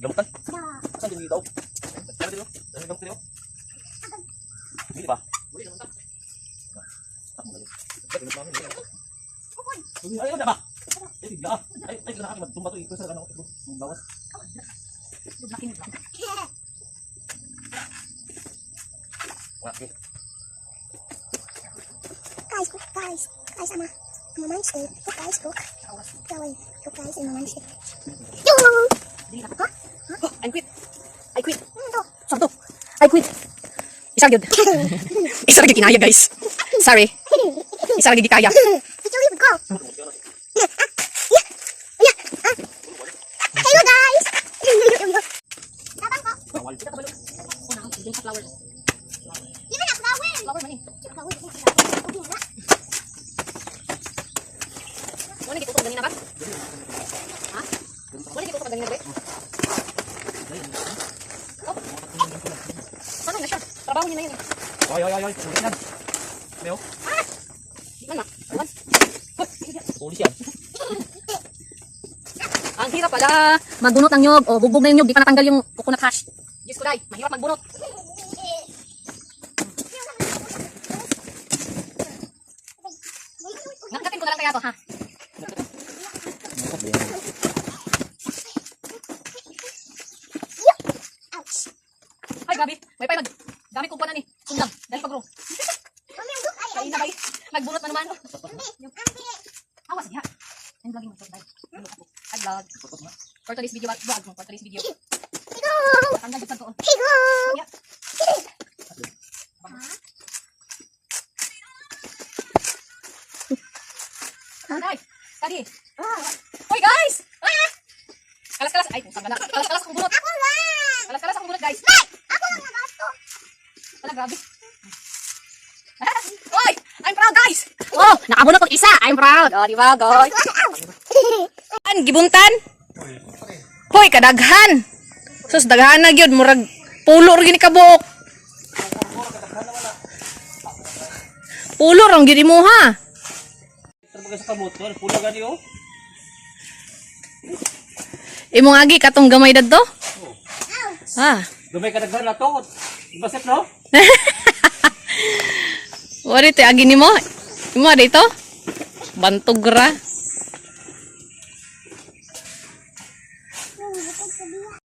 Gamutan. Saan din dito? Saan dito? Saan dito? Hindi ba? Ay, ano ba? Ay, tigla. Ay, kinakaki magtumba to. Ito sa ano ko. Bawas. Okay. Guys, ano? Maman's day. Look guys, look. Gawin. Look guys, in Maman's day. I quit. Saan to? I quit. Isa gyud. Isa lagi kinaya guys. Sorry. Isa lagi gikaya. Go. Hello guys. Tabang ko. Bawal. Kita kabalo. Una ako din sa flower. Di ba na flower? Flower man eh. Flower. Wala gitutok ganina ba? Ha? Wala gitutok ganina ba? Oh. Ano na siya? Trabaho niya na yun eh. Ay. Ulit yan. Meo. Man na. Man. Ulit yan. Ang hirap pala magbunot ng nyog o bugbog na yung nyog, di pa natanggal yung coconut hash. Diyos ko day, mahirap magbunot. Ngakatin ko na lang kaya to ha. Ouch. Ay grabe, may pa dami kong kunan ni. Sundang, dahil pag-grow. Kain na ba nagbunot na naman. Awas niya. I'm vlogging myself day. I vlog. For today's video, vlog mo for today's video. Tanggal dito doon. Yeah. Ay, tadi. Hoy guys! Ah! Kalas-kalas. Ay, pusang gala. Kalas-kalas akong bunot. Kalas-kalas akong bunot guys. Wala, grabe. Hoy! I'm proud guys! Oh, nakabunot ko isa. I'm proud. Oh, di ba guys? An gibuntan? Hoy, kadaghan. Sus, daghan na gyud murag pulo ra gini kabuk. Pulo rang gyud mo ha. Terbaga sa kamot. Pula gani oh. Imong agi katong gamay dadto? Ah. Dumay ka daghan na to. Ibaset no? Wari te agi nimo? Imo dito? Bantog ra.